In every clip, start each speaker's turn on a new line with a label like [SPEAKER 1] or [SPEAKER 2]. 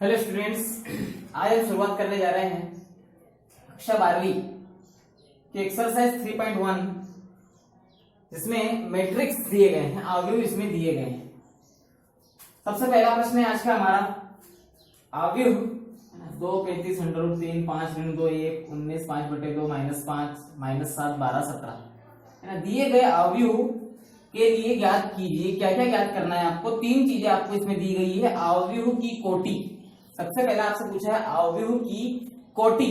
[SPEAKER 1] Hello students, आज हम शुरुआत करने जा रहे हैं कक्षा 12वीं के एक्सरसाइज 3.1 जिसमें मैट्रिक्स दिए गए हैं, अवयव इसमें दिए गए हैं। सबसे पहला प्रश्न है आज का हमारा, अवयव 2 35 √ 3 5 × 2 1 19 5/2 -5 -7 12 17 है ना। दिए गए अवयव के लिए ज्ञात कीजिए। क्या क्या ज्ञात करना है आपको? 3 चीजें आपको इसमें दी गई है। अवयव की कोटि, सबसे पहले आपसे पूछा है अवयव की कोटि।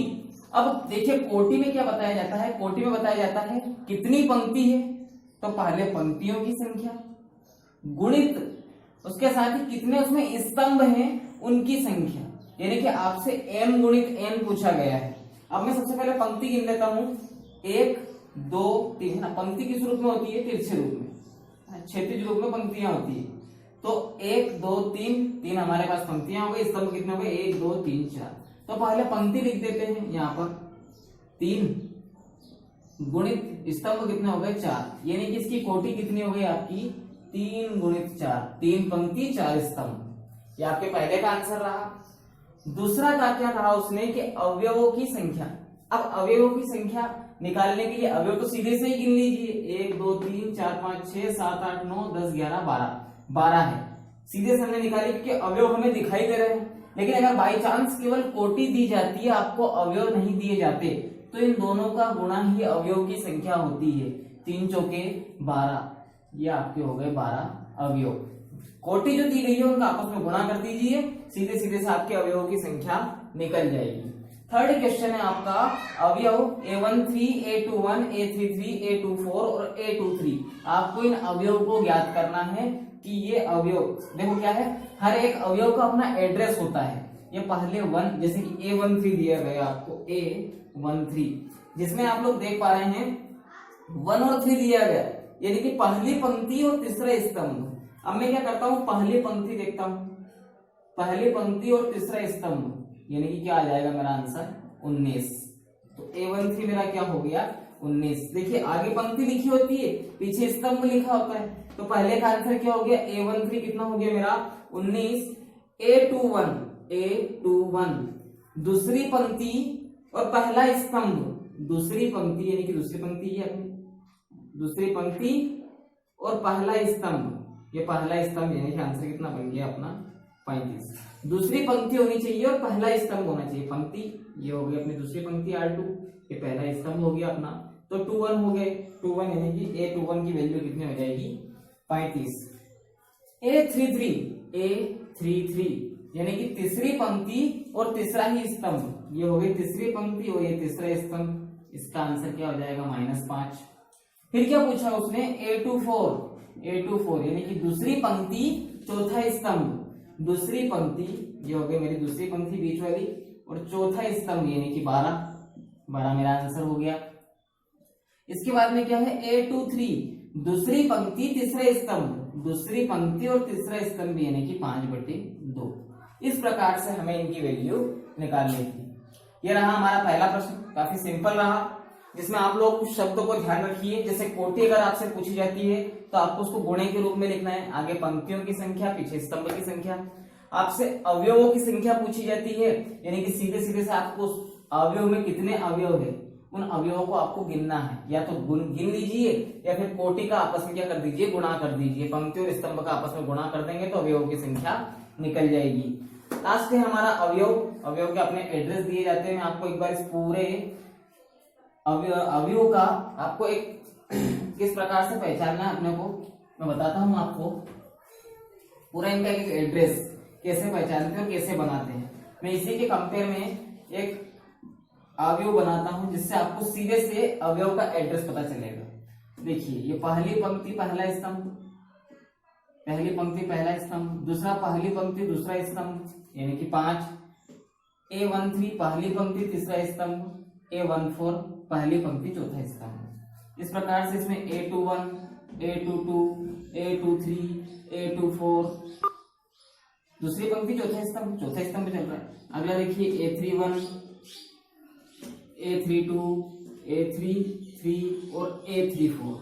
[SPEAKER 1] अब देखिए कोटि में क्या बताया जाता है, कोटि में बताया जाता है कितनी पंक्ति है, तो पहले पंक्तियों की संख्या गुणित उसके साथ ही कितने उसमें स्तंभ हैं उनकी संख्या, यानी कि आपसे m × n पूछा गया है। अब मैं सबसे पहले पंक्ति गिन लेता हूं, 1 2 3 है ना। पंक्ति किस रूप में होती है? तिरछे रूप में, क्षैतिज रूप में पंक्तियां होती है। तो 1 2 3 हमारे पास पंक्तियां हो गई। स्तंभ कितने हो गए? 1 2 3 4। तो पहले पंक्ति लिख देते हैं यहाँ पर, 3 गुणित स्तंभ कितने हो गए? 4, यानी कि इसकी कोटि कितनी हो गई आपकी? 3 × 4, 3 पंक्ति 4 स्तंभ। ये आपके पहले का आंसर रहा। दूसरा का क्या कहा उसने कि अवयवों की संख्या। अब अवयवों की संख्या निकालने के लिए अवयव तो सीधे से ही गिन लीजिए, 1 2 3 4 5 6 7 8 9 10 11 12 है। सीधे से हमने निकाली क्योंकि अवयव हमें दिखाई दे रहे हैं। लेकिन अगर बाई चांस केवल कोटि दी जाती है, आपको अवयव नहीं दिए जाते, तो इन दोनों का गुणा ही अवयव की संख्या होती है। 3 चौके 12, ये आपके हो गए 12 अवयव। कोटि जो दी गई है उनका आपस में गुणा कर दीजिए, सीधे सीधे से आपके अवयवों की संख्या निकल जाएगी। थर्ड क्वेश्चन है आपका, अवयव A13 A21 A33 A24 और A23। आपको इन अवयव को ज्ञात करना है कि ये अवयव, देखो क्या है, हर एक अवयव का अपना एड्रेस होता है। ये पहले 1, जैसे कि A13 दिया गया आपको, A13 जिसमें आप लोग देख पा रहे हैं 1 और 3 दिया गया, यानी कि पहली पंक्ति और तीसरा स्तंभ। अब मैं क्या करता हूं, पहली पंक्ति देखता हूं, पहली पंक्ति और तीसरा स्तंभ, यानी कि क्या आ जाएगा मेरा आंसर? 19। तो A13 मेरा क्या हो गया? 19। देखिए आगे पंक्ति लिखी होती है, पीछे स्तंभ लिखा होता है, तो पहले का आंसर क्या हो गया? A13 कितना हो गया मेरा? 19। A21 दूसरी पंक्ति और पहला स्तंभ, दूसरी पंक्ति यानी कि दूसरी पंक्ति है अपनी, दूसरी पंक्ति और पहला स्तंभ, ये पहला स्तंभ, यानी कि आंसर कितना बन गया अपना? 35। दूसरी पंक्ति होनी चाहिए और पहला स्तंभ होना चाहिए। पंक्ति ये हो गई अपनी दूसरी पंक्ति R2, ये पहला स्तंभ हो गया अपना, तो 21 हो गए। 21 यानी कि A21 की वैल्यू कितनी हो जाएगी? 35। A33 यानी कि तीसरी पंक्ति और तीसरा ही स्तंभ, ये हो गई तीसरी पंक्ति और ये तीसरा स्तंभ। इसका आंसर क्या हो जाएगा? -5। फिर क्या पूछा उसने? A24 यानी कि दूसरी पंक्ति चौथा स्तंभ, दूसरी पंक्ति ये हो गई मेरी दूसरी पंक्ति बीच वाली, और चौथा स्तंभ यानी कि 12 मेरा आंसर हो गया। इसके बाद में क्या है? A23 दूसरी पंक्ति तीसरा स्तंभ, दूसरी पंक्ति और तीसरा स्तंभ यानी कि 5/2। इस प्रकार से हमें इनकी वैल्यू निकालनी थी। ये रहा हमारा पहला प्रश्न, काफी सिंपल रहा, जिसमें आप लोग कुछ शब्दों को ध्यान रखिए। जैसे कोटि अगर आपसे पूछी जाती है तो आपको उसको गुणे के रूप में लिखना है, आगे पंक्तियों की संख्या, पीछे स्तंभ की संख्या। आपसे अवयवों की संख्या पूछी जाती है, यानी कि सीधे सीधे से आपको अवयव में कितने अवयव है उन अवयवों को आपको गिनना है, या तो गिन लीजिए या फिर कोटि का आपस में क्या कर दीजिए? गुणा कर दीजिए। पंक्ति और स्तंभ का आपस में गुणा कर देंगे तो अवयवों की संख्या निकल जाएगी। लास्ट है हमारा अवयव के अपने एड्रेस दिए जाते हैं। आपको एक बार इस पूरे अवयव का आपको एक किस प्रकार से पहचानना है अपने को मैं बताता हूं आपको। पूरा इनका एक एड्रेस कैसे पहचानते हैं और कैसे बनाते हैं, मैं इसी के कंपेयर में एक अवयव बनाता हूं जिससे आपको सीधे से अवयव का एड्रेस पता चलेगा। देखिए ये पहली पंक्ति पहला स्तंभ, पहली पंक्ति पहला स्तंभ, दूसरा पहली पंक्ति दूसरा स्तंभ यानी कि 5। A13 पहली पंक्ति तीसरा स्तंभ, A14 पहली पंक्ति चौथा स्तंभ। इस प्रकार से इसमें A21 A22 A23 A24 दूसरी पंक्ति चौथा स्तंभ चल रहा है। अगला देखिए A31 A32 A33 और A34।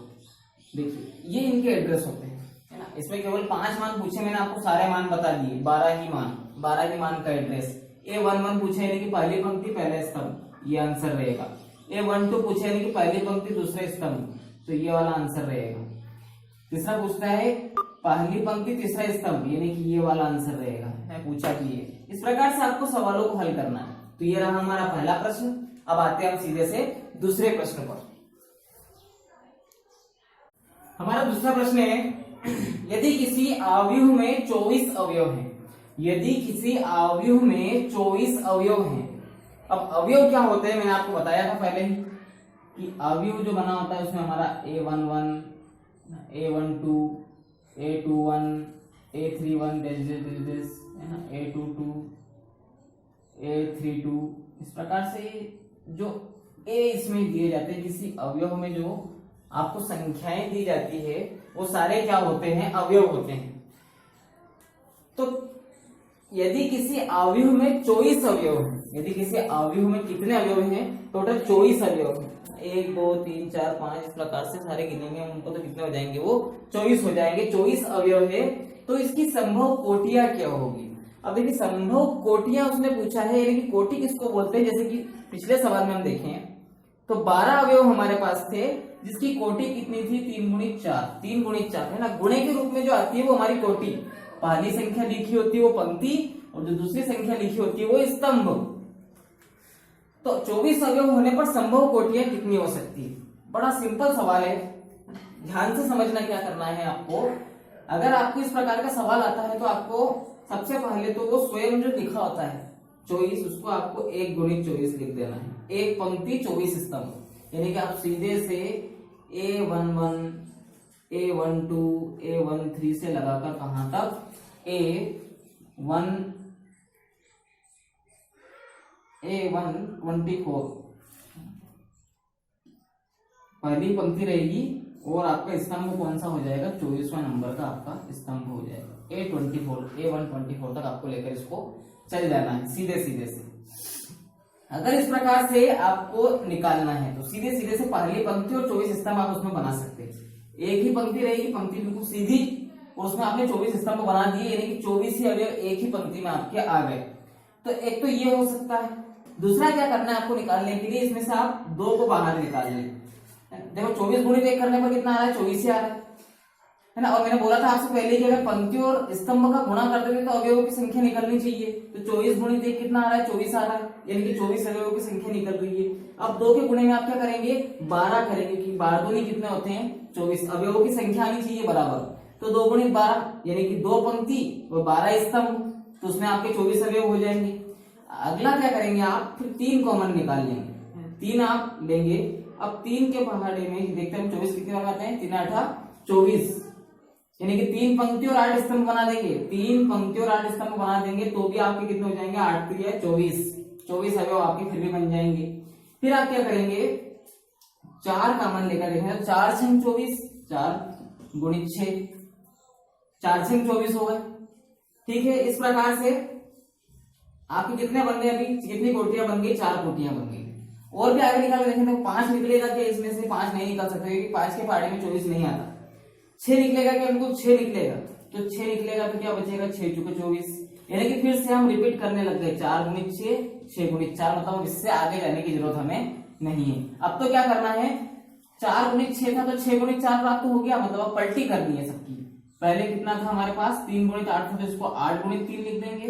[SPEAKER 1] देखिए ये इनके एड्रेस होते हैं, है ना। इसमें केवल 5 मान पूछे, मैंने आपको सारे मान बता दिए, 12 ही मान। 12 के मान का एड्रेस। A11 पूछे यानी कि पहली पंक्ति पहला स्तंभ, ये आंसर रहेगा। A12 पूछे यानी कि पहली पंक्ति दूसरा स्तंभ, तो ये वाला आंसर रहेगा। तीसरा पूछता है पहली पंक्ति तीसरा स्तंभ, यानी कि ये वाला आंसर रहेगा, है पूछा कि ये। इस प्रकार से आपको सवालों को हल करना है। तो ये रहा हमारा पहला प्रश्न। अब आते हैं हम सीधे से दूसरे प्रश्न पर। हमारा दूसरा प्रश्न है, यदि किसी आव्यूह में 24 अवयव हैं, यदि किसी आव्यूह में 24 अवयव हैं। अब अवयव क्या होते हैं मैंने आपको बताया था पहले ही कि अवयव जो बना होता है उसमें हमारा A11, A12, A21, A31 है ना, A22, A32, इस प्रकार से जो A इसमें दिए जाते हैं, किसी अवयव में जो आपको संख्याएं दी जाती है वो सारे क्या होते हैं, अवयव होते हैं। तो यदि किसी अवयव में 24 अवयव हैं, यदि किसी अवयव में कितने अवयव हैं, टोटल 24 अवयव हैं, 1 2 3 4 5 इस प्रकार से सारे गिनेंगे उनको तो कितने हो जाएंगे, वो 24 हो जाएंगे। 24 अवयव है तो इसकी संभव कोटियां क्या होगी। अब देखिए संभव कोटियां उसने पूछा है, यानी कि कोटि किसको बोलते हैं, जैसे कि पिछले सवाल में हम देखें तो 12 अवयव हमारे पास थे जिसकी कोटि कितनी थी, 3 गुणित 4, 3 गुणित 4 है ना। गुणे के रूप में जो आती है वो हमारी कोटि, पहली संख्या लिखी होती है वो पंक्ति और जो दूसरी संख्या लिखी होती है वो स्तंभ। तो 24 अवयव होने पर संभव कोटियां कितनी हो सकती है। बड़ा सिंपल सवाल है, ध्यान से समझना क्या करना है आपको। अगर आपको इस प्रकार का सवाल आता है तो आपको सबसे पहले तो वो स्वयं जो लिखा होता है 24, उसको आपको 1 गुणित 24 लिख देना है। एक पंक्ति 24 स्तंभ, यानी कि आप सीधे से A11, A12, A13 से लगाकर कहां तक, A124 पहली पंक्ति रहेगी और आपका स्तंभ कौन सा हो जाएगा, 24वां नंबर का आपका स्तंभ हो जाएगा। A124 तक आपको लेकर इसको चल जाना है सीधे सीधे से। अगर इस प्रकार से आपको निकालना है तो सीधे सीधे से पहली पंक्ति और 24 स्तंभ आप उसमें बना सकते हैं। एक ही पंक्ति रहेगी, पंक्ति बिल्कुल सीधी, और उसमें आपने 24 स्तंभ बना दिए, यानी कि 24 ही अवयव एक ही पंक्ति में आपके आ गए। तो एक तो ये हो सकता है। दूसरा क्या करना है आपको निकालने के लिए, इसमें से आप 2 को बाहर निकाल लें। देखो 24 गुणित 1 करने पर कितना आ रहा है, 24 ही आ रहा है ना। और मैंने बोला था आपसे पहले कि अगर पंक्ति और स्तंभ का गुणा कर देते तो अवयवों की संख्या निकलनी चाहिए। तो 24 गुणित 1 कितना आ रहा है, 24 आ रहा है, यानी कि 24 अवयवों की संख्या निकल रही है। अब 2 के गुणे में आप क्या करेंगे, 12 करेंगे, कि 12 दूनी कितने होते हैं, 24 अवयवों की संख्या आनी चाहिए बराबर। तो 2 गुणित 12 यानी कि 2 पंक्ति और 12 स्तंभ, तो उसमें आपके 24 अवयव हो जाएंगे। अगला क्या करेंगे आप, फिर 3 कॉमन निकाल लेंगे, 3 आप लेंगे। अब 3 के पहाड़े में देखते हैं 24 कितने बार आते हैं, 3 8 24, यानी कि 3 पंक्ति और 8 स्तंभ बना देंगे। 3 पंक्ति और 8 स्तंभ बना देंगे तो भी आपके कितने हो जाएंगे, 8 3 24 अवयव आपके फिर भी बन जाएंगे। फिर आप क्या करेंगे, 4 कॉमन लेकर देखेंगे, 4 6 24, 4 गुणित 6, 4 6 24 हो गए। ठीक है, इस प्रकार से आपके कितने बन गए, अभी कितनी कोटियां बन गई, 4 कोटियां बन गई। और भी आगे निकाल के देखेंगे तो 5 निकलेगा क्या, इसमें से 5 नहीं निकाल सकते क्योंकि 5 के पहाड़े में 24 नहीं आता। 6 निकलेगा क्या, उनको 6 निकलेगा, तो 6 निकलेगा तो क्या बचेगा, 6 चुके 24, यानी कि फिर से हम रिपीट करने लग गए, 4 गुणित 6, 6 गुणित 4, मतलब इससे आगे जाने की जरूरत हमें नहीं है। अब तो क्या करना है, 4 गुणित 6 था तो 6 गुणित 4 प्राप्त हो गया, मतलब अब पलटी करनी है सबकी। पहले कितना था हमारे पास, 3 गुणित 8 था तो इसको 8 गुणित 3 लिख देंगे।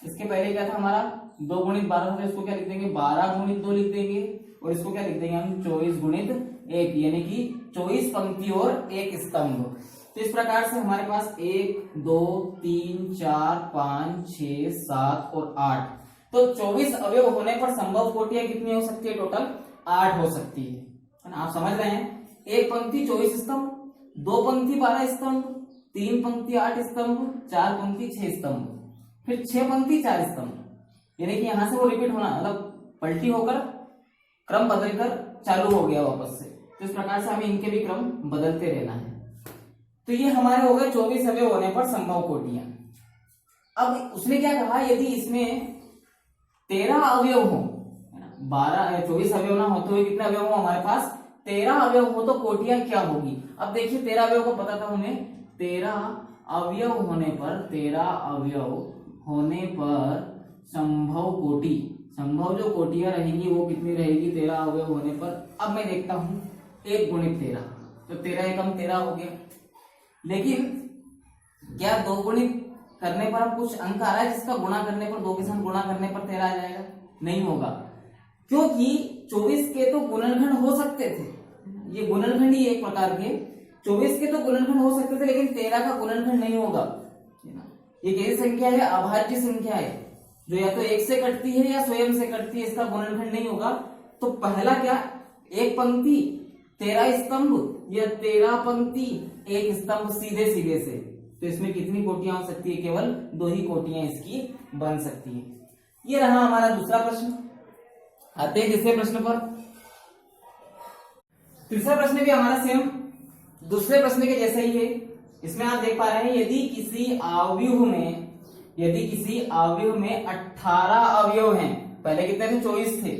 [SPEAKER 1] इसके पहले क्या था हमारा, 2 गुणित 12 था तो इसको क्या लिख देंगे, 12 गुणित 2 लिख देंगे। और इसको क्या लिख देंगे हम, 24 गुणित 1, यानी कि 24 पंक्ति और 1 स्तंभ। तो इस प्रकार से हमारे पास 1 2 3 4 5 6 7 और 8, तो 24 अवयव होने पर संभव कोटियां कितनी हो सकती है, टोटल 8 हो सकती है ना। आप समझ रहे हैं, एक पंक्ति 24 स्तंभ, 2 पंक्ति 12 स्तंभ, 3 पंक्ति 8 स्तंभ, 4 पंक्ति 6 स्तंभ, फिर 6 पंक्ति 4 स्तंभ, यानी कि यहां से वो रिपीट होना, मतलब पलटी होकर क्रम बदलकर चालू हो गया वापस से। तो इस प्रकार से हमें इनके भी क्रम बदलते रहना है। तो ये हमारे हो गए 24 अवयव होने पर संभव कोटियां। अब उसने क्या कहा, यदि इसमें 13 अवयव हो, 24 अवयव ना होते हुए कितने अवयव हो हमारे पास, 13 अवयव हो, तो कोटियां क्या होगी। अब देखिए 13 अवयव को पता था हमें, 13 अवयव होने पर 13 अवयव होने पर संभव कोटि, संभव जो कोटियां रहेंगी वो कितनी रहेगी 13 अवयव होने पर। अब मैं देखता हूं 1 गुणित 13, तो 13 एकम 13 हो गया। लेकिन क्या 2 गुणित करने पर अब कुछ अंक आ रहा है जिसका गुणा करने पर 2 के साथ गुणा करने पर 13 आ जाएगा? नहीं होगा, क्योंकि 24 के तो गुणनखंड हो सकते थे, ये गुणनखंड ही एक प्रकार के 24 के तो गुणनखंड हो सकते थे, लेकिन 13 का गुणनखंड नहीं होगा। ये कैसी संख्या है? अभाज्य संख्या है, जो या तो 1 से कटती है या स्वयं से कटती है, इसका गुणनखंड नहीं होगा। तो पहला क्या, एक पंक्ति 13 स्तंभ या 13 पंक्ति 1 स्तंभ सीधे सीधे से, तो इसमें कितनी कोटियां हो सकती है? केवल 2 ही कोटियां इसकी बन सकती है। ये रहा हमारा दूसरा प्रश्न। आते हैं तीसरे प्रश्न पर। तीसरा प्रश्न भी हमारा सेम दूसरे प्रश्न के जैसा ही है। इसमें आप देख पा रहे हैं, यदि किसी अवयव में 18 अवयव हैं, पहले कितने थे? 24 थे,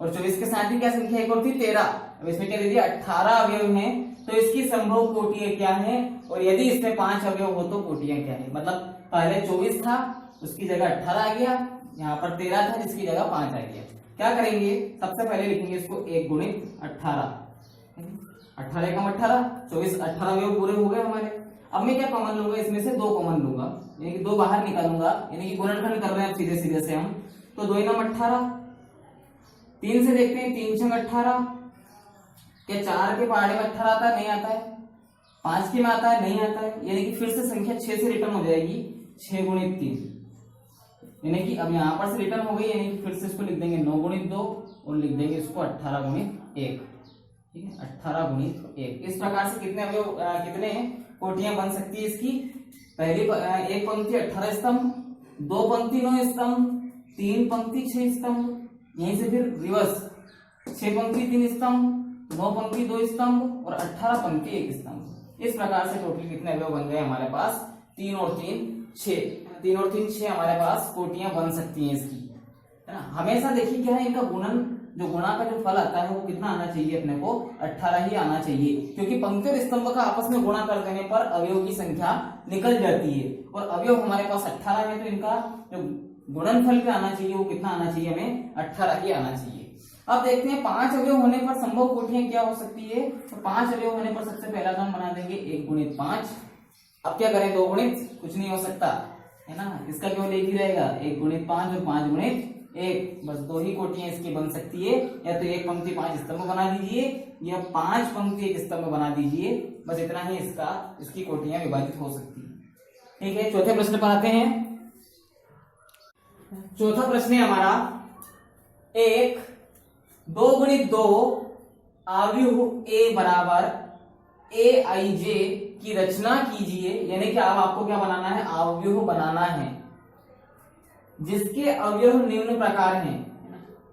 [SPEAKER 1] और 24 के साथ ही क्या संख्या एक और थी? 13। अब इसमें क्या दे दिया? 18 अवयव हैं, तो इसकी संभव कोटियां क्या है, और यदि इसमें 5 अवयव हो तो कोटियां क्या है? मतलब पहले 24 था, उसकी जगह 18 आ गया, यहाँ पर 13 था जिसकी जगह 5 आ गया। क्या करेंगे? सबसे पहले लिखेंगे इसको 1 गुणित 18, 18 एकम 18, 24 18 अवयव पूरे हो गए हमारे। अब मैं क्या कॉमन लूंगा? इसमें से 2 कॉमन लूंगा, यानी कि 2 बाहर निकालूंगा, यानी कि गुणनखंड कर रहे हैं सीधे सीधे से हम। तो 2 एकम 18, 3 से देखते हैं, 3 छंग 18, क्या 4 के पहाड़े में 18 आता है? नहीं आता है। 5 के में आता है? नहीं आता है। यानी कि फिर से संख्या 6 से रिटर्न हो जाएगी, 6 गुणित 3, यानी कि अब यहां पर से रिटर्न हो गई, यानी कि फिर से इसको लिख देंगे 9 गुणित 2 और लिख देंगे इसको 18 गुणित 1। ठीक है, 18 गुणित 1। इस प्रकार से कितने अवयव कितने कोटियां बन सकती है इसकी? पहली एक पंक्ति 18 स्तंभ, 2 पंक्ति 9 स्तंभ, 3 पंक्ति 6 स्तंभ, यहीं से फिर रिवर्स 6 पंक्ति 3 स्तंभ, 9 पंक्ति 2 स्तंभ और 18 पंक्ति 1 स्तंभ। इस प्रकार से टोटल कितने अवयव बन गए हमारे पास? 3 और 3 6, 3 और 3 6 हमारे पास कोटियां बन सकती हैं इसकी, है ना। हमेशा देखिए क्या है, इनका गुणन, जो गुणा का जो फल आता है वो कितना आना चाहिए? अपने को 18 ही आना चाहिए, क्योंकि पंक्ति और स्तंभ का आपस में गुणा कर देने पर अवयव की संख्या निकल जाती है, और अवयव हमारे पास 18 है, तो इनका जो गुणनफल पे आना चाहिए वो कितना आना चाहिए? हमें 18 ही आना चाहिए। अब देखते हैं 5 अवयव होने पर संभव कोटियां क्या हो सकती है। तो 5 अवयव होने पर सबसे पहला तो हम बना देंगे 1 गुणित 5। अब क्या करें? 2 गुणित कुछ नहीं हो सकता, है ना, इसका केवल एक ही रहेगा, 1 गुणित 5 और 5 गुणित 1, बस 2 ही कोटियां इसकी बन सकती है। या तो 1 पंक्ति 5 स्तंभ बना दीजिए, या 5 पंक्ति 1 स्तंभ बना दीजिए, बस इतना ही इसकी कोटियां विभाजित हो सकती है। ठीक है, चौथे प्रश्न पर आते हैं। चौथा प्रश्न है हमारा, 2 गुणित 2 आव्यूह A बराबर AIJ की रचना कीजिए। यानी कि अब आपको क्या बनाना है? अवयव बनाना है जिसके अवयव निम्न प्रकार हैं।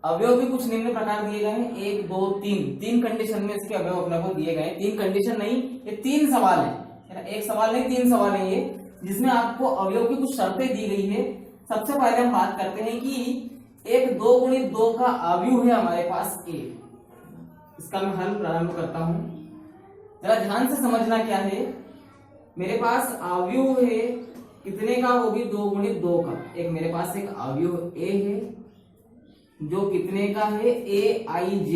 [SPEAKER 1] अवयव भी कुछ निम्न प्रकार दिए गए हैं, 1 2 3 कंडीशन में इसके अवयव अपने को दिए गए। 3 कंडीशन नहीं, ये 3 सवाल है, एक सवाल नहीं 3 सवाल है ये, जिसमें आपको अवयव की कुछ शर्तें दी गई है। सबसे पहले हम बात करते हैं कि एक 2 गुणित 2 का अवयव है हमारे पास A। इसका मैं हल प्रारंभ करता हूं, जरा ध्यान से समझना क्या है। मेरे पास अवयव है कितने का? वो भी 2 गुणित 2 का। एक मेरे पास एक अवयव A है जो कितने का है? AIJ,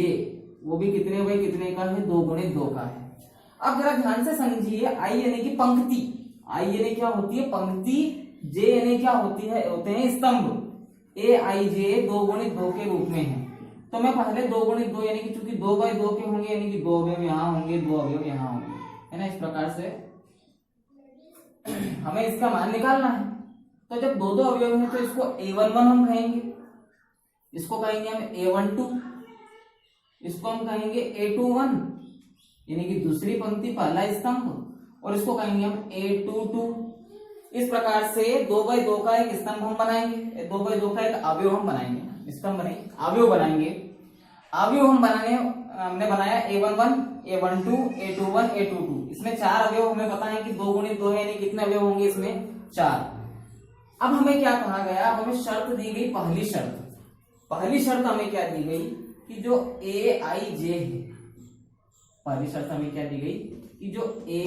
[SPEAKER 1] वो भी कितने भाई कितने का है? 2 गुणित 2 का है। अब जरा ध्यान से समझिए, I यानी कि पंक्ति, I यानी क्या होती है? पंक्ति, J यानी क्या होती है? होते हैं स्तंभ। AIJ 2 गुणित 2 के रूप में है। तो मैं पहले 2 गुणित 2 यानी कि चूंकि 2 बाई 2 के होंगे, यानी कि 2 अवयव यहाँ होंगे, 2 अवयव यहाँ होंगे, है ना। इस प्रकार से हमें इसका मान निकालना है। तो जब 2 अवयव हैं तो इसको A11 हम कहेंगे, इसको कहेंगे हम A12, इसको हम कहेंगे A21 यानी कि दूसरी पंक्ति पहला स्तंभ, और इसको कहेंगे हम A22। इस प्रकार से 2 बाई 2 का एक स्तंभ हम बनाएंगे, 2 बाई 2 का एक अवयव हम बनाएंगे, स्तंभ नहीं अवयव बनाएंगे। अवयव हमने बनाया A11, A12, A21, A22। इसमें 4 अवयव हमें पता है कि 2 गुणित 2 है, यानी कितने अवयव होंगे इसमें? 4। अब हमें क्या कहा गया? हमें शर्त दी गई, पहली शर्त हमें क्या दी गई कि जो AIJ है, पहली शर्त हमें क्या दी गई कि जो ए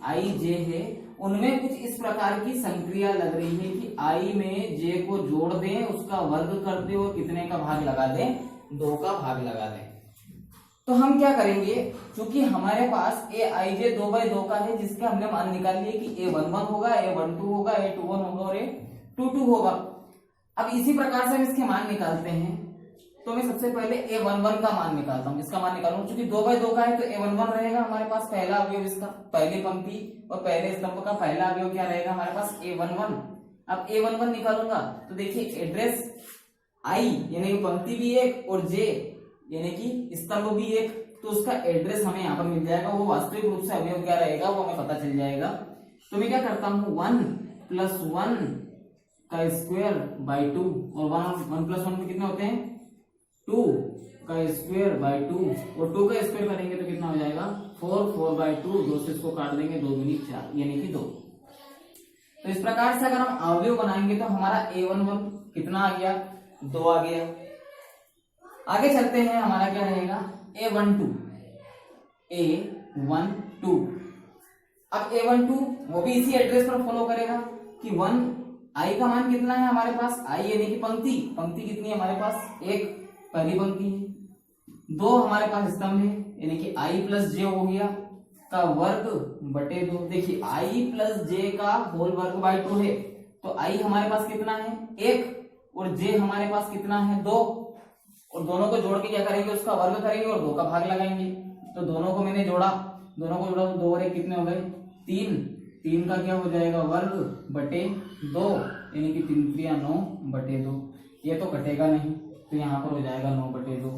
[SPEAKER 1] आई जे है उनमें कुछ इस प्रकार की संक्रिया लग रही है कि आई में जे को जोड़ दें, उसका वर्ग कर दे और कितने का भाग लगा दें, 2 का भाग लगा दें। तो हम क्या करेंगे, क्योंकि हमारे पास ए आई जे 2/2 का है जिसका हमने मान निकाल लिया कि A11 होगा, A12 होगा, A21 होगा और A22 होगा। अब इसी प्रकार से हम इसके मान निकालते हैं। तो मैं सबसे पहले A11 का मान निकालता हूँ, इसका मान निकालूंगा। क्योंकि 2/2 का है तो A11 रहेगा हमारे पास पहला अवयव, इसका पहली पंक्ति और पहले स्तंभ का पहला अवयव क्या रहेगा हमारे पास, A11। अब A11 निकालूंगा तो देखिए एड्रेस I यानी कि पंक्ति भी एक और J यानी कि स्तंभ भी एक, तो उसका एड्रेस हमें यहाँ पर मिल जाएगा। वो वास्तविक रूप से अवयव क्या रहेगा वो हमें पता चल जाएगा। तो मैं क्या करता हूँ, 1 + 1 का स्क्वायर बाई 2 और 1 + 1 में कितने होते हैं, 2 का स्क्वायर बाई 2 और 2 का स्क्वायर करेंगे तो कितना हो जाएगा, 4/2। 2 से इसको काट देंगे, 2 दूनी 4 यानी कि 2। तो इस प्रकार से अगर हम अवयव बनाएंगे तो हमारा A11 कितना आ गया, 2 आ गया। आगे चलते हैं, हमारा क्या रहेगा A12। अब A12 वो भी इसी एड्रेस पर फॉलो करेगा कि 1 आई का मान कितना है हमारे पास, आई यानी कि पंक्ति कितनी है हमारे पास, 1 पहली पंक्ति है। 2 हमारे पास स्तंभ है यानी कि आई प्लस जे हो गया का वर्ग बटे 2। देखिए आई प्लस जे का होल वर्ग बाय 2 है, तो आई हमारे पास कितना है, 1 और जे हमारे पास कितना है, 2। और दोनों को जोड़ के क्या करेंगे, उसका वर्ग करेंगे और 2 का भाग लगाएंगे। तो दोनों को मैंने जोड़ा, तो 2 और 1 कितने हो गए, 3 का क्या हो जाएगा, वर्ग बटे 2 यानी कि 3 3 9 बटे 2। ये तो कटेगा नहीं तो यहाँ पर हो जाएगा 9 बटे 2।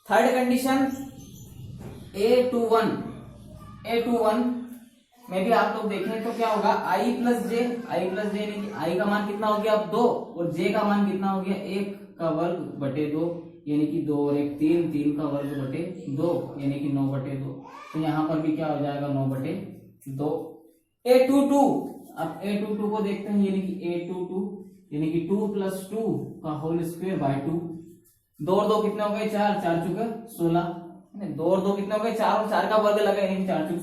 [SPEAKER 1] थर्ड कंडीशन A21 में भी आप लोग देखें तो क्या होगा, I प्लस जे यानी कि I का मान कितना हो गया अब 2 और J का मान कितना हो गया, 1 का वर्ग बटे 2 यानी कि 2 और 1 3 का वर्ग बटे 2 यानी कि 9 बटे 2। तो यहाँ पर भी क्या हो जाएगा, 9 बटे 2। A22, अब A22 को देखते हैं यानी कि A22 यानी कि 2 + 2 का होल स्क्वायर बाय 2। 2 और 2 कितने हो गए, 4 चुके 16। 2 और 2 कितने हो गए, 4 और 4 का वर्ग लगा यानी कि 4 चुके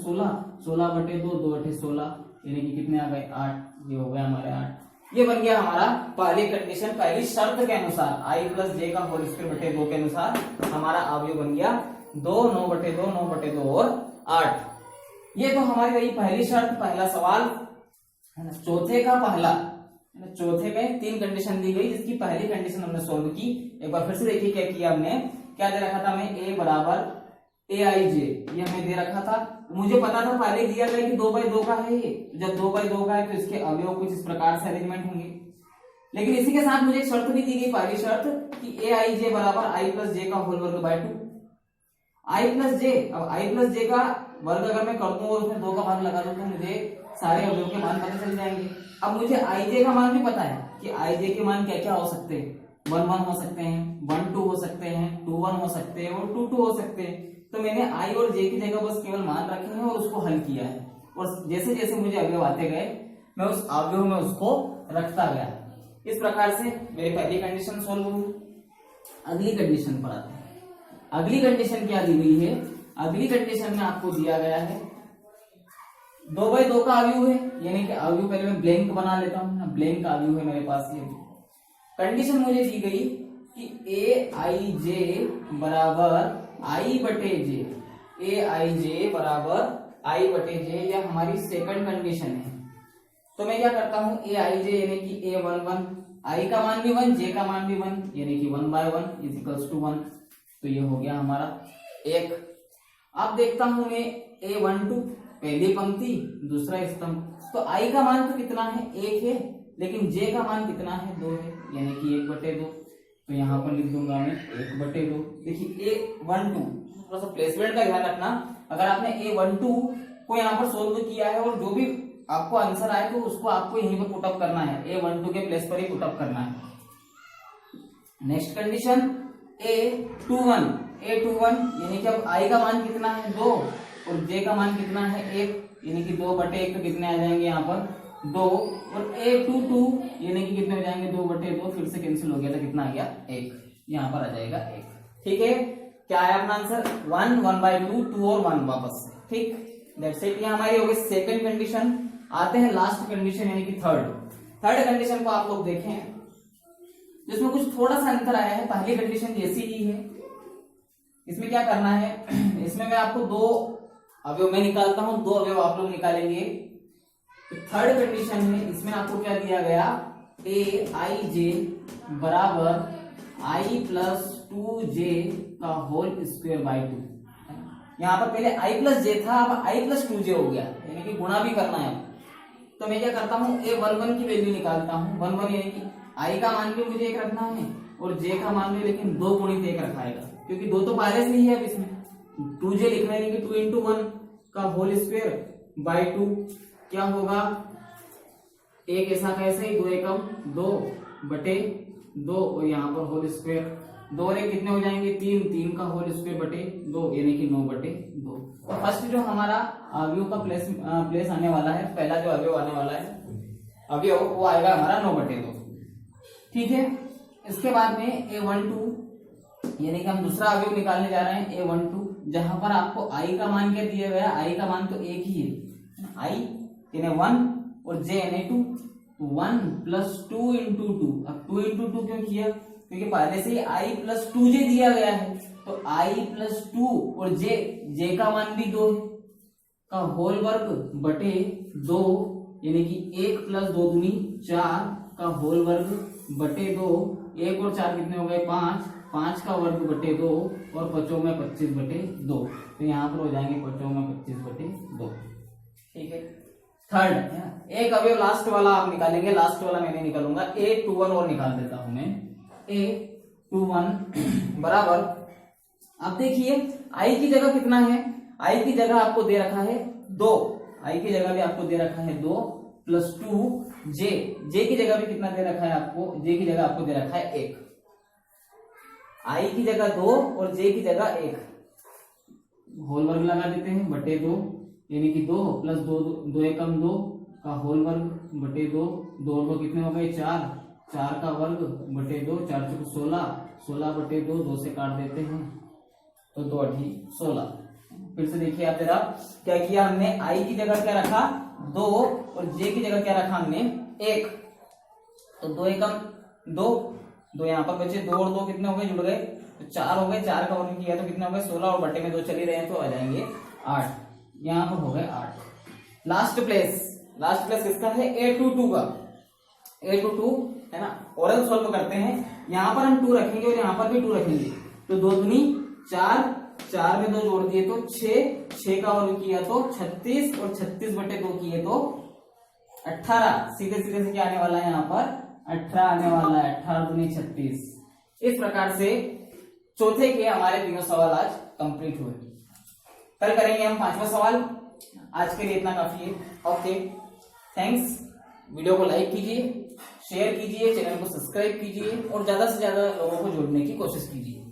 [SPEAKER 1] 16 बटे 2 2 8 16 यानी कि कितने आ गए, 8। ये हो गया हमारे 8। ये बन गया हमारा पहली कंडीशन, पहली शर्त के अनुसार आई प्लस जे का होल स्क्वायर बटे 2 के अनुसार हमारा अवयव बन गया 2 9 बटे 2 9 बटे 2 और 8। ये तो हमारी रही पहली शर्त, पहला सवाल है ना। चौथे का पहला, चौथे में 3 कंडीशन दी गई जिसकी पहली कंडीशन हमने सोल्व की। एक बार फिर से देखिए क्या किया हमने, क्या दे रखा था, हमें A बराबर AIJ ये हमें दे रखा था। मुझे पता था पहले दिया गया कि 2/2 का है ये, जब 2/2 का है तो इसके अवयव कुछ इस प्रकार से अरेंजमेंट होंगे। लेकिन इसी के साथ मुझे एक शर्त भी दी गई, पहली शर्त कि AIJ बराबर I प्लस जे का होल वर्ग बाय 2। I प्लस जे, अब I प्लस जे का वर्ग अगर मैं कर दूं और उसमें 2 का भाग लगा दूं तो मुझे सारे अवयव के मान पता चल जाएंगे। अब मुझे IJ का मान भी पता है कि IJ के मान क्या क्या हो सकते हैं, 1 1 हो सकते हैं, 1 2 हो सकते हैं, 2 1 हो सकते हैं और 2 2 हो सकते हैं। तो मैंने I और J की जगह बस केवल मान रखे हैं और उसको हल किया है, और जैसे जैसे मुझे अवयव आते गए मैं उस अवयव में उसको रखता गया। इस प्रकार से मेरी पहली कंडीशन सोल्व हुई। अगली कंडीशन पर आते हैं। अगली कंडीशन क्या दी गई है, अगली कंडीशन में आपको दिया गया है 2/2 का अवयव है, यानी कि अवयव पहले मैं ब्लैंक बना लेता हूं ना, ब्लैंक अवयव है मेरे पास। ये कंडीशन मुझे दी गई कि AIJ बराबर I बटे जे, AIJ बराबर I बटे जे, यह हमारी सेकंड कंडीशन है। तो मैं क्या करता हूं, AIJ यानी कि A11, I का मान भी 1, J का मान भी 1 यानी कि 1/1 = 1। तो ये हो गया हमारा 1। अब देखता हूं मैं A12 पहली पंक्ति दूसरा स्तंभ, तो I का मान तो कितना है, 1 है, लेकिन J का मान कितना है, 2 है यानी कि 1/2। तो यहाँ पर लिख दूंगा मैं 1/2। देखिए A12 थोड़ा सा प्लेसमेंट का ध्यान रखना, अगर आपने A12 को यहाँ पर सोल्व किया है और जो भी आपको आंसर आए तो उसको आपको यहीं पर पुटअप करना है, A12 के प्लेस पर ही पुटअप करना है। नेक्स्ट कंडीशन A21 यानी कि अब I का मान कितना है, 2 और J का मान कितना है, 1 यानी कि 2/1 तो कितने आ जाएंगे यहाँ पर 2, और A22 यानी कि कितने हो जाएंगे 2/2, फिर से कैंसिल हो गया था, कितना आ गया 1, यहाँ पर आ जाएगा 1। ठीक है, क्या है अपना आंसर 1, 1/2, 2 और 1 वापस से, ठीक। दैट्स इट, ये हमारी हो गई सेकंड कंडीशन। आते हैं लास्ट कंडीशन यानी कि थर्ड कंडीशन को आप लोग देखें, जिसमें कुछ थोड़ा सा अंतर आया है। पहली कंडीशन जैसी ही है, इसमें क्या करना है, इसमें मैं आपको 2 अवयव मैं निकालता हूं, 2 अवयव आप लोग निकालेंगे। तो थर्ड कंडीशन है, इसमें आपको क्या दिया गया, aij बराबर i प्लस 2j का होल स्क्वायर बाई 2। यहाँ पर पहले i प्लस j था, अब i प्लस 2j हो गया, यानी कि गुणा भी करना है। तो मैं क्या करता हूँ, a11 की वैल्यू निकालता हूँ। 11 यानी कि i का मान भी मुझे 1 रखना है और j का मान भी, लेकिन 2 गुणित 1 रखाएगा, क्योंकि 2 तो पहले से ही है। अब इसमें 2j लिखना है, यानी कि 2 इंटू 1 का होल स्क्वायर बाई 2 क्या होगा, एक ऐसा कैसे, 2 एकम 2 बटे 2 और यहाँ पर होल स्क्वायर 2 और 1 कितने हो जाएंगे, 3 का होल स्क्वायर बटे 2 यानी कि 9 बटे 2। तो फर्स्ट जो हमारा अवयव का प्लेस आने वाला है, पहला जो अवयव आने वाला है अवयव, वो आएगा हमारा 9 बटे 2, ठीक है। इसके बाद में a12 यानी कि हम दूसरा अवयव निकालने जा रहे हैं, a12, जहां पर आपको i का मान क्या दिया गया, i का मान तो एक ही है, i यानी 1 और j यानी 2, 1 प्लस 2 इंटू 2। अब 2 इंटू 2 क्यों किया, क्योंकि पहले से ही i प्लस 2j दिया गया है, तो i प्लस 2 और j का मान भी 2 है, का होल वर्ग बटे 2 यानी कि 1 प्लस 2 दूनी 4 का होल वर्ग बटे 2, 1 और 4 कितने हो गए 5 का वर्ग बटे 2 और 5 में 25 बटे 2। तो यहाँ पर हो जाएंगे 5 में 25 बटे 2, ठीक है। थर्ड एक अवयव लास्ट वाला आप निकालेंगे, लास्ट वाला मैं नहीं निकालूंगा, a21 और निकाल देता हूं मैं, a21 बराबर, अब देखिए i की जगह कितना है, i की जगह आपको दे रखा है 2, i की जगह भी आपको दे रखा है 2 प्लस 2, j की जगह भी कितना दे रखा है आपको, j की जगह आपको दे रखा है 1, i की जगह 2 और j की जगह 1, होल वर्ग लगा देते हैं बटे 2 यानी कि 2 प्लस 2 एकम 2 का होल वर्ग बटे 2, 2 और 2 कितने हो गए 4 का वर्ग बटे 2, 4 चौक 16 बटे 2 से काट देते हैं तो 2 8 16। फिर से देखिए आप जरा, क्या किया हमने, i की जगह क्या रखा 2 और j की जगह क्या रखा हमने 1, तो 2 एकम 2 यहाँ पर बचे 2 और 2 कितने हो गए, जुड़ गए तो 4 हो गए, 4 का वर्ग किया तो कितने हो गए 16 और बटे में 2 चली रहे हैं तो आ जाएंगे 8, यहाँ पर हो गए 8। लास्ट प्लेस किसका है, a22 का, a22 है ना। ओरल सॉल्व करते हैं, यहाँ पर हम 2 रखेंगे और यहाँ पर भी 2 रखेंगे, तो 2 दूनी 4 में 2 जोड़ दिए तो 6 का वर्ग किया तो 36 और 36 बटे 2 किए तो 18, सीधे से क्या आने वाला है यहाँ पर 18 आने वाला है, 18 दूनी 36। इस प्रकार से चौथे के हमारे तीनों सवाल आज कंप्लीट हुए। कल करेंगे हम 5वां सवाल। आज के लिए इतना काफी है। Okay, thanks. वीडियो को लाइक कीजिए, शेयर कीजिए, चैनल को सब्सक्राइब कीजिए और ज्यादा से ज्यादा लोगों को जोड़ने की कोशिश कीजिए।